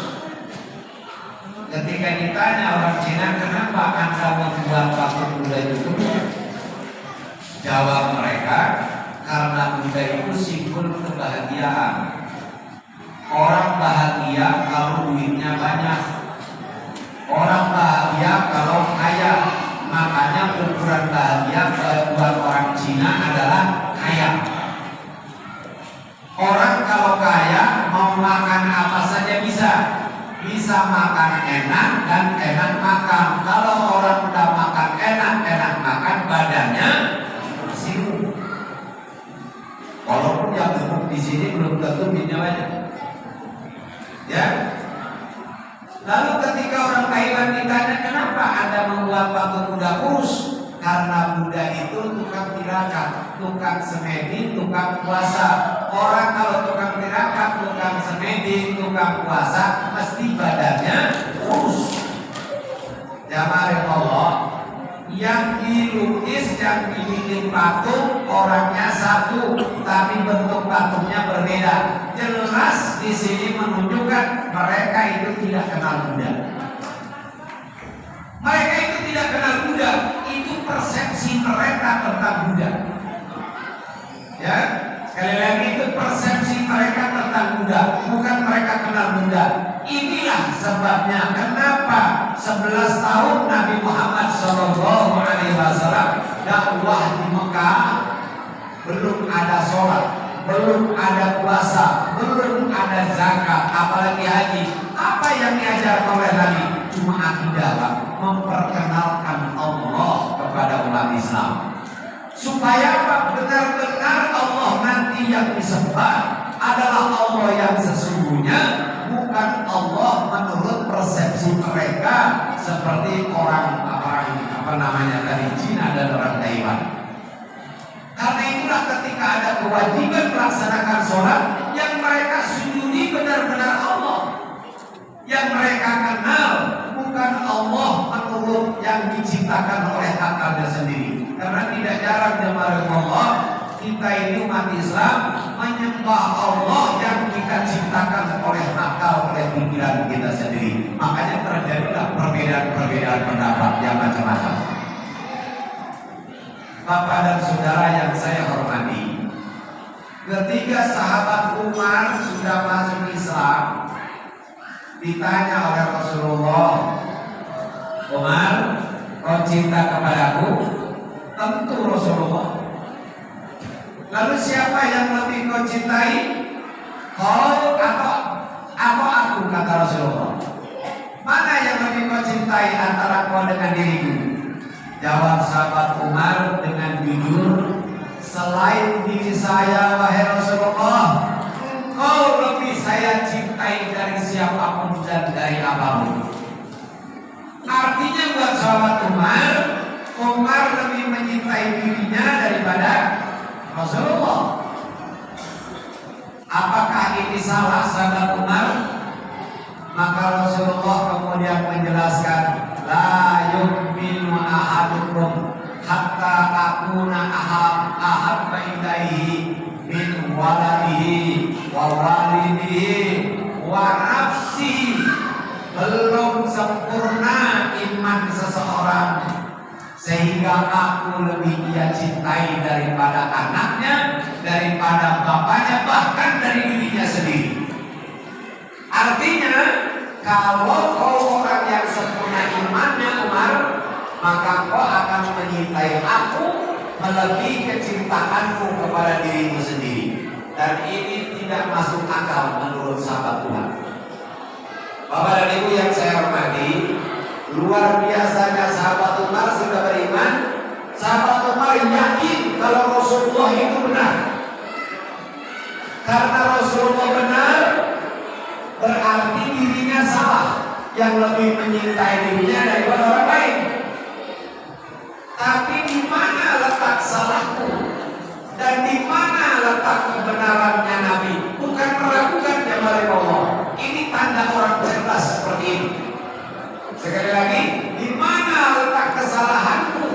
Ketika ditanya orang Cina, kenapa Anda membuat patung Buddha itu gemuk? Jawab mereka, karena Buddha itu simbol kebahagiaan. Orang bahagia kalau duitnya banyak. Orang bahagia kalau kaya. Makanya ukuran bahagia buat orang Cina adalah kaya. Orang kalau kaya mau makan apa saja bisa. Bisa makan enak dan enak makan. Kalau orang udah makan enak makan, badannya sibuk. Walaupun yang gemuk di sini belum tentu duitnya banyak. Ya. Lalu ketika orang Taiwan ditanya, kenapa Anda membuat patung Buddha kurus? Karena Buddha itu tukang tirakat, tukang semedi, tukang puasa. Orang kalau tukang tirakat, tukang semedi, tukang puasa, mesti badannya kurus. Jamaah Allah, yang dilukis, yang dibikin patung orangnya satu, tapi bentuk patungnya berbeda. Jelas di sini menunjukkan mereka itu tidak kenal Buddha. Mereka itu tidak kenal Buddha. Itu persepsi mereka tentang Buddha. Ya, sekali lagi itu persepsi mereka tentang Buddha, bukan mereka kenal Buddha. Inilah sebabnya kenapa 11 tahun Nabi Muhammad SAW dakwah di Mekah belum ada sholat, belum ada puasa, belum ada zakat, apalagi haji. Apa yang diajarkan oleh Nabi? Cuma akidah, memperkenalkan Allah kepada umat Islam. Supaya apa? Benar-benar Allah nanti yang disembah adalah Allah yang sesungguhnya, bukan Allah menurut persepsi mereka seperti orang dari Cina dan orang Taiwan. Karena itulah ketika ada kewajiban melaksanakan sholat, yang mereka sujudi benar-benar Allah, yang mereka kenal bukan Allah menurut yang diciptakan oleh akalnya sendiri. Karena tidak jarang jemaah Allah, kita ini umat Islam menyembah Allah yang kita kita ciptakan oleh akal, oleh pikiran kita sendiri. Makanya terjadilah perbedaan-perbedaan pendapat yang macam-macam. Bapak dan saudara yang saya hormati, ketika sahabat Umar sudah masuk Islam, ditanya oleh Rasulullah, Umar, kau cinta kepadaku? Tentu Rasulullah. Lalu siapa yang lebih kau cintai? Kau atau aku, kata Rasulullah. Mana yang lebih kau cintai antara kau dengan diriku? Jawab sahabat Umar dengan jujur, selain diri saya, wahai Rasulullah, engkau lebih saya cintai dari siapapun dan dari apapun. Artinya buat sahabat Umar lebih mencintai dirinya daripada Rasulullah. Apakah ini salah sahabat Umar? Maka Rasulullah kemudian menjelaskan, la yu'minu ahadukum hatta akuna ahabba ilaihi min waladihi wa walidihi wa nafsi. Belum sempurna iman seseorang sehingga aku lebih dia cintai daripada anaknya, daripada bapaknya, bahkan dari dirinya sendiri. Artinya, kalau kau orang yang sempurna imannya Umar, maka kau akan menyintai aku melebihi kecintaanmu kepada dirimu sendiri. Dan ini tidak masuk akal menurut sahabat Tuhan. Bapak dan Ibu yang saya hormati, luar biasanya sahabat Umar sudah beriman. Sahabat Umar yakin kalau Rasulullah itu benar. Karena Rasulullah benar, berarti dirinya salah, yang lebih menyintai dirinya daripada orang lain. Tapi di mana letak salahku dan di mana letak kebenarannya Nabi? Bukan meragukan jamaah Allah. Ini tanda orang cerdas seperti ini. Sekali lagi, di mana letak kesalahanku?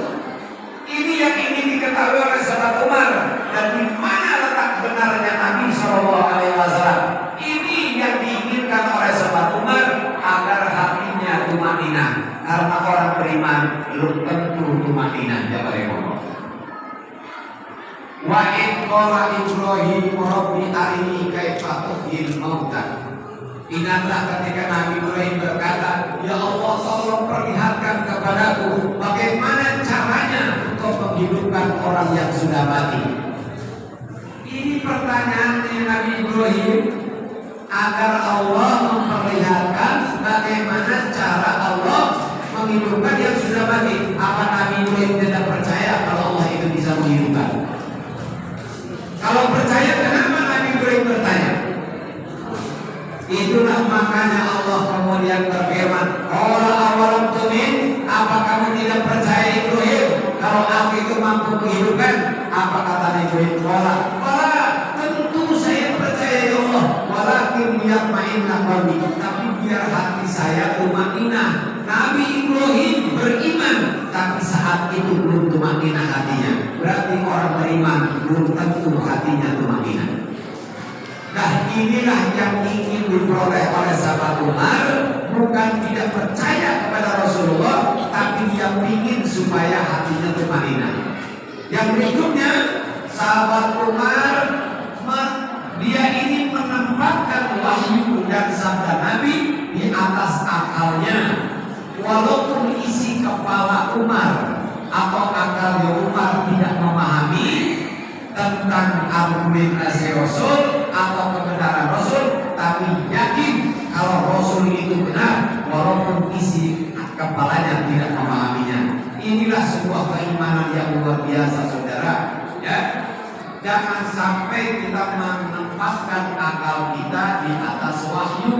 Ini yang ingin diketahui oleh sahabat Umar. Dan di mana letak benarnya Nabi SAW? Ini yang diinginkan oleh sahabat Umar agar hatinya tumanina. Karena orang beriman belum tentu tumanina. Jawab Allah. Wa in qala Ibrahim rabbi arini kaifa tuhyil mauta. Ingatlah ketika Nabi Ibrahim berkata, ya Allah, tolong perlihatkan kepadaku bagaimana caranya untuk menghidupkan orang yang sudah mati. Ini pertanyaan dari Nabi Ibrahim agar Allah memperlihatkan bagaimana cara Allah menghidupkan yang sudah mati. Apa Nabi Ibrahim tidak percaya kalau Allah itu bisa menghidupkan? Kalau percaya, kenapa Nabi Ibrahim bertanya? Itulah makanya Allah kemudian berfirman, qala awalam tu'min, apa kamu tidak percaya Ibrahim kalau aku itu mampu menghidupkan? Apa kata Ibrahim? Qala tentu saya percaya ya Allah, walakin yatma'inna qalbi, tapi biar hati saya tumanina. Nabi Ibrahim beriman, tapi saat itu belum tumanina hatinya. Berarti orang beriman belum tentu hatinya tumanina. Nah, inilah yang ingin diperoleh oleh sahabat Umar, bukan tidak percaya kepada Rasulullah, tapi dia ingin supaya hatinya tumanina. Yang berikutnya, sahabat Umar dia ingin menempatkan wahyu dan sabda Nabi di atas akalnya. Walaupun isi kepala Umar atau akalnya Umar tidak memahami tentang argumentasi Rasul atau kebenaran Rasul, tapi yakin kalau Rasul itu benar walaupun isi kepalanya tidak memahaminya. Inilah sebuah keimanan yang luar biasa, saudara. Ya, jangan sampai kita menempatkan akal kita di atas wahyu,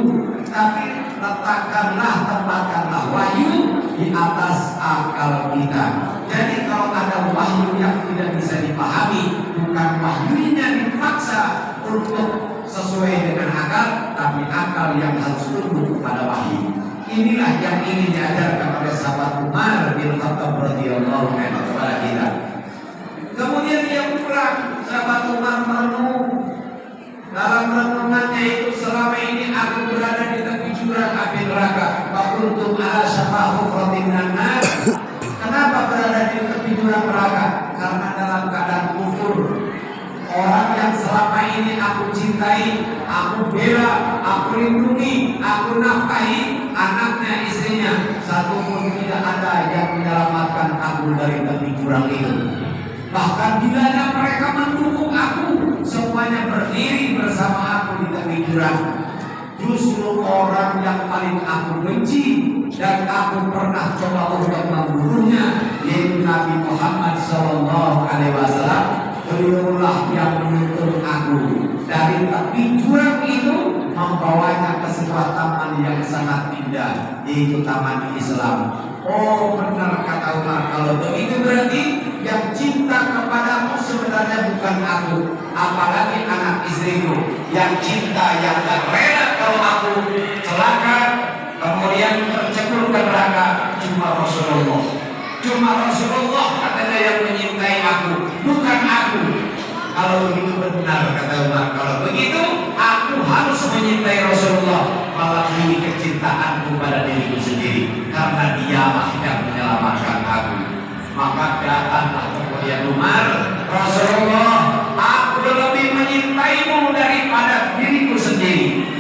tapi tempatkanlah wahyu di atas akal kita. Jadi kalau ada wahyu yang tidak bisa dipahami, bukan wahyunya dipaksa untuk sesuai dengan akal, tapi akal yang harus tunduk kepada wahyu. Inilah yang ingin diajarkan oleh sahabat Umar bin Khattab radhiyallahu anhu kepada kita. Kemudian dia pulang, sahabat Umar merenung. dalam renungannya itu selama ini aku berada di tepi jurang api neraka. Wa kuntum ala syafa hufratin minan nar. Kenapa berada di tepi jurang neraka? Karena dalam keadaan kufur. Orang yang selama ini aku cintai, aku bela, aku lindungi, aku nafkahi anaknya, istrinya, satu pun tidak ada yang menyelamatkan aku dari tepi jurang itu. Bahkan bila mereka mendukung aku, semuanya berdiri bersama aku di tepi jurang. Justru orang yang paling aku benci dan aku pernah coba untuk membunuhnya, yaitu Nabi Muhammad SAW. Beliaulah yang menuntun aku dari tepi jurang itu, membawanya ke sebuah taman yang sangat indah, yaitu taman Islam. Oh benar kata Umar, kalau begitu berarti yang cinta kepadamu sebenarnya bukan aku, apalagi anak istriku. Yang cinta, yang gak rela kalau aku celaka kemudian tercebur ke neraka, cuma Rasulullah. Cuma Rasulullah katanya yang menyintai aku, bukan aku. Kalau begitu benar kata Umar, kalau begitu aku harus menyintai Rasulullah melebihi kecintaanku pada diriku sendiri, karena dialah yang menyelamatkan aku. Maka datanglah kemudian Umar, Rasulullah, aku lebih menyintaimu daripada diriku sendiri.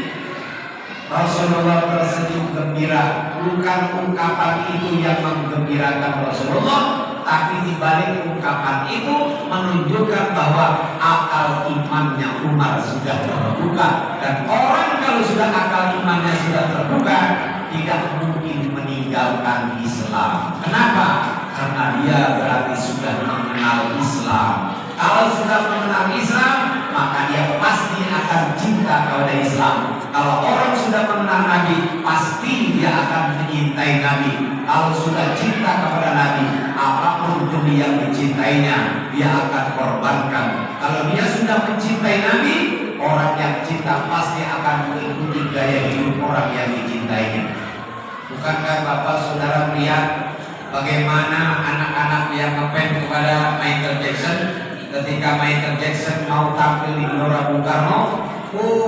Rasulullah tersenyum gembira. Bukan ungkapan itu yang menggembirakan Rasulullah, tapi di balik ungkapan itu menunjukkan bahwa akal imannya Umar sudah terbuka. Dan orang kalau sudah akal imannya sudah terbuka, tidak mungkin meninggalkan Islam. Kenapa? Karena dia berarti sudah mengenal Islam. Kalau sudah mengenal Islam, maka dia pasti akan cinta kepada Islam. Kalau orang sudah mengenal Nabi, pasti dia akan menyintai Nabi. Kalau sudah cinta kepada Nabi, apapun demi yang dicintainya, dia akan korbankan. Kalau dia sudah mencintai Nabi, orang yang cinta pasti akan mengikuti gaya hidup orang yang dicintainya. Bukankah Bapak Saudara melihat bagaimana anak-anak yang ngefans kepada Michael Jackson? Ketika Michael Jackson mau tampil di Gelora Bung Karno,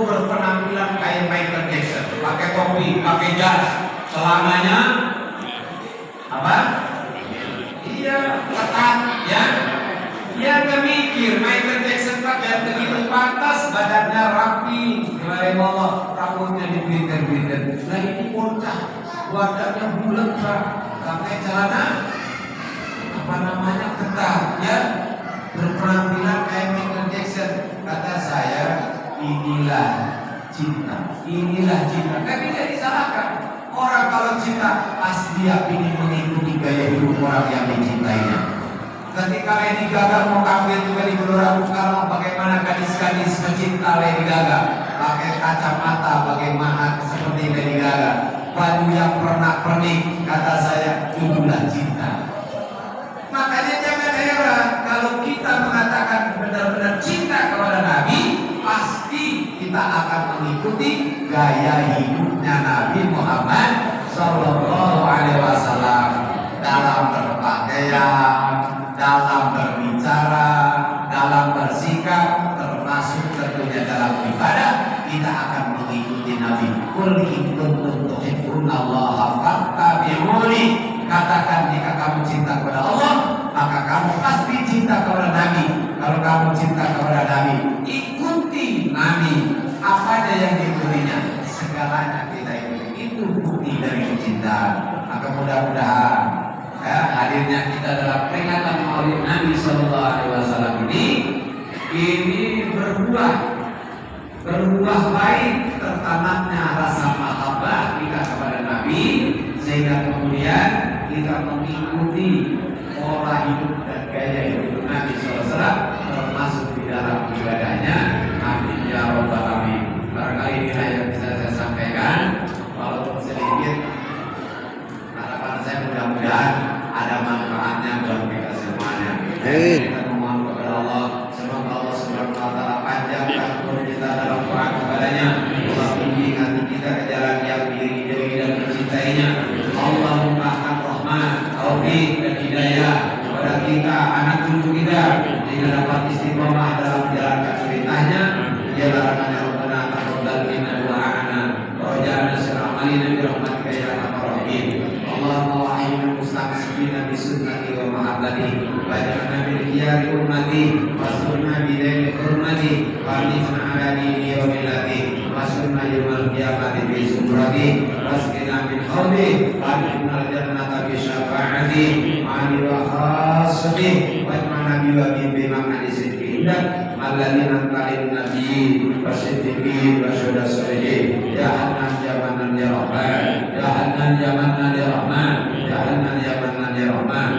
berpenampilan kayak Michael Jackson, pakai topi, pakai jas, celananya apa? Iya, ketat, ya. Dia nggak mikir Michael Jackson pakai begitu pantas, badannya rapi, Allah, rambutnya dipinter-pinter. Nah ini bocah, badannya bulat, pakai celana apa namanya ketat, ya. Berpenampilan kayak Michael Jackson. Kata saya, inilah cinta, inilah cinta. Kan tidak disalahkan. Orang kalau cinta pasti dia ingin mengikuti gaya hidup orang yang dicintainya. Ketika Lady Gaga mau tampil juga di Gelora Bung Karno, bagaimana gadis-gadis pecinta Lady Gaga pakai kacamata, bagaimana seperti Lady Gaga, baju yang pernak-pernik. Kata saya, inilah cinta. Makanya jangan heran kalau kita mengatakan benar-benar cinta kepada Nabi, pasti kita akan mengikuti gaya hidupnya Nabi Muhammad Sallallahu Alaihi Wasallam dalam berpakaian, dalam berbicara, dalam bersikap, termasuk tentunya dalam ibadah. Kita akan mengikuti Nabi. Qul in kuntum tuhibbunallaha fattabi'uni. Katakan jika kamu cinta kepada Allah, maka kamu pasti cinta kepada Nabi. Kalau kamu cinta kepada Nabi, ikuti Nabi. Apa aja yang diikutinya, segalanya kita ikuti. Itu bukti dari kecintaan. Maka mudah-mudahan ya, hadirnya kita dalam peringatan Maulid Nabi Sallallahu Alaihi Wasallam ini berbuah baik, tertanamnya rasa mahabbah kita kepada Nabi, sehingga kemudian kita mengikuti pola hidup dan gaya hidup Nabi SAW, termasuk di dalam ibadahnya. Amin ya rabbal alamin. Barangkali inilah yang bisa saya sampaikan, walaupun sedikit. Harapan saya mudah-mudahan ada manfaatnya buat kita semuanya. Kita memohon kepada Allah, semoga Allah Subhanahu wa taala panjangkan umur kita dalam taat kepadanya. Allah bimbing hati kita ke jalan yang diri dan mencintainya. Allahumma rahmat, taufik dan hidayah kepada kita, anak cucu kita, sehingga dapat istiqomah dalam menjalankan perintahnya, menjalankan mustamsikina bi sunnati wa mahabbati waj'alna min khiyari ummati wasunna bi laili hurmati wa nisna ala dini wa millati wasunna yawmal qiyamati bi subrati wasqina min hawli wa adkhilna al-jannata bi syafa'ati ma'ani wa khasati waj'alna bi wa bi ma'ani sidqi indak alladhina qalu nabi wasiddiqin wa syuhada salihin ya hanan ya manan ya rahman ya hanan ya manan ya rahman ya hanan ya manan ya rahman